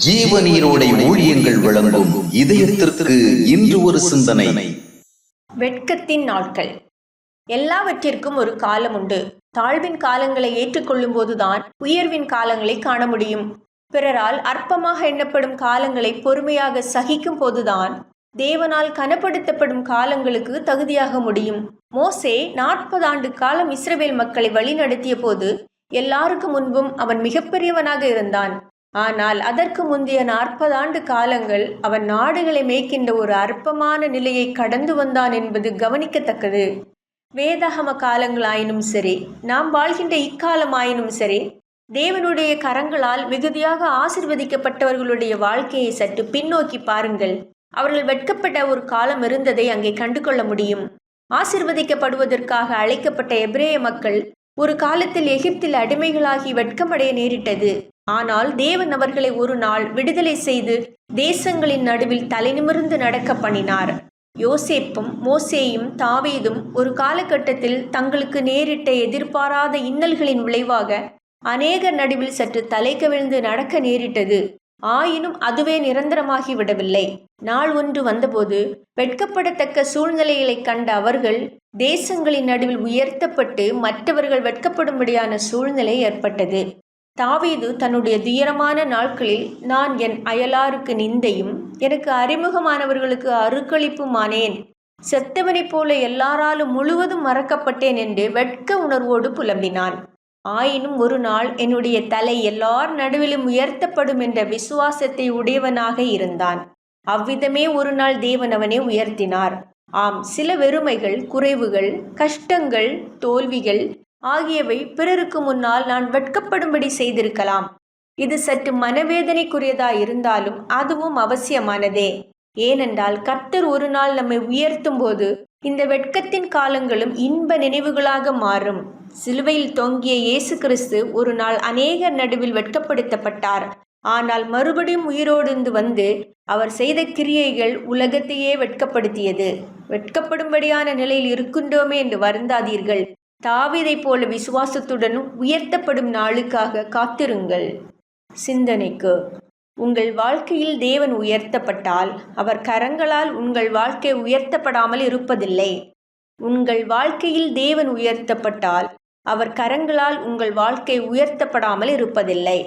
ஜீவநீரோடை ஊழியங்கள் வழங்கும் இதயத்திற்கு இன்று ஒரு சிந்தனை. வெட்கத்தின் நாட்கள். எல்லாவற்றிற்கும் ஒரு காலம் உண்டு. தாழ்வின் காலங்களை ஏற்றுக்கொள்ளும் போதுதான் உயர்வின் காலங்களை காண முடியும். பிறரால் அற்பமாக எண்ணப்படும் காலங்களை பொறுமையாக சகிக்கும் போதுதான் தேவனால் கனப்படுத்தப்படும் காலங்களுக்கு தகுதியாக முடியும். மோசே 40 ஆண்டு காலம் இஸ்ரவேல் மக்களை வழிநடத்திய போது எல்லாருக்கும் முன்பும் அவன் மிகப்பெரியவனாக இருந்தான். ஆனால் அதற்கு முந்தைய 40 ஆண்டு காலங்கள் அவன் நாடுகளை மேய்க்கின்ற ஒரு அற்பமான நிலையை கடந்து வந்தான் என்பது கவனிக்கத்தக்கது. வேதாகம காலங்களாயினும் சரி, நாம் வாழ்கின்ற இக்காலமாயினும் சரி, தேவனுடைய கரங்களால் மிகுதியாக ஆசீர்வதிக்கப்பட்டவர்களுடைய வாழ்க்கையை சற்று பின்னோக்கி பாருங்கள். அவர்கள் வெட்கப்பட்ட ஒரு காலம் இருந்ததை அங்கே கண்டு கொள்ள முடியும். ஆசீர்வதிக்கப்படுவதற்காக அழைக்கப்பட்ட எபிரேய மக்கள் ஒரு காலத்தில் எகிப்தில் அடிமைகளாகி வெட்கமடைய நேரிட்டது. ஆனால் தேவன் அவர்களை ஒரு நாள் விடுதலை செய்து தேசங்களின் நடுவில் தலைநிமிர்ந்து நடக்க பண்ணினார். யோசேப்பும் மோசேயும் தாவீதும் ஒரு காலகட்டத்தில் தங்களுக்கு நேரிட்ட எதிர்பாராத இன்னல்களின் விளைவாக அநேகர் நடுவில் சற்று தலை கவிழ்ந்து நடக்க நேரிட்டது. ஆயினும் அதுவே நிரந்தரமாகி விடவில்லை. நாள் ஒன்று வந்தபோது வெட்கப்படத்தக்க சூழ்நிலைகளை கண்ட அவர்கள் தேசங்களின் நடுவில் உயர்த்தப்பட்டு மற்றவர்கள் வெட்கப்படும்படியான சூழ்நிலை ஏற்பட்டது. தாவீது தன்னுடைய துயரமான நாட்களில், நான் என் அயலாருக்கு நிந்தையும் எனக்கு அறிமுகமானவர்களுக்கு அருக்களிப்புமானேன், செத்தவனைப் போல எல்லாராலும் முழுவதும் மறக்கப்பட்டேன் என்று வெட்க உணர்வோடு புலம்பினான். ஆயினும் ஒரு நாள் என்னுடைய தலை எல்லார் நடுவிலும் உயர்த்தப்படும் என்ற விசுவாசத்தை உடையவனாக இருந்தான். அவ்விதமே ஒரு நாள் தேவன் அவனை உயர்த்தினார். ஆம், சில வெறுமைகள், குறைவுகள், கஷ்டங்கள், தோல்விகள் ஆகியவை பிறருக்கு முன்னால் நான் வெட்கப்படும்படி செய்திருக்கலாம். இது சற்று மனவேதனைக்குரியதா இருந்தாலும் அதுவும் அவசியமானதே. ஏனென்றால் கர்த்தர் ஒரு நாள் நம்மை உயர்த்தும் போது இந்த வெட்கத்தின் காலங்களும் இன்ப நினைவுகளாக மாறும். சிலுவையில் தொங்கிய இயேசு கிறிஸ்து ஒரு நாள் அநேகர் நடுவில் வெட்கப்படுத்தப்பட்டார். ஆனால் மறுபடியும் உயிரோடு வந்து அவர் செய்த கிரியைகள் உலகத்தையே வெட்கப்படுத்தியது. வெட்கப்படும்படியான நிலையில் இருக்கின்றோமே என்று வருந்தாதீர்கள். தாவீதை போல விசுவாசத்துடன் உயர்த்தப்படும் நாளுக்காக காத்திருங்கள். சிந்தனைக்கு. உங்கள் வாழ்க்கையில் தேவன் உயர்த்தப்பட்டால் அவர் கரங்களால் உங்கள் வாழ்க்கை உயர்த்தப்படாமல் இருப்பதில்லை. உங்கள் வாழ்க்கையில் தேவன் உயர்த்தப்பட்டால் அவர் கரங்களால் உங்கள் வாழ்க்கை உயர்த்தப்படாமல் இருப்பதில்லை.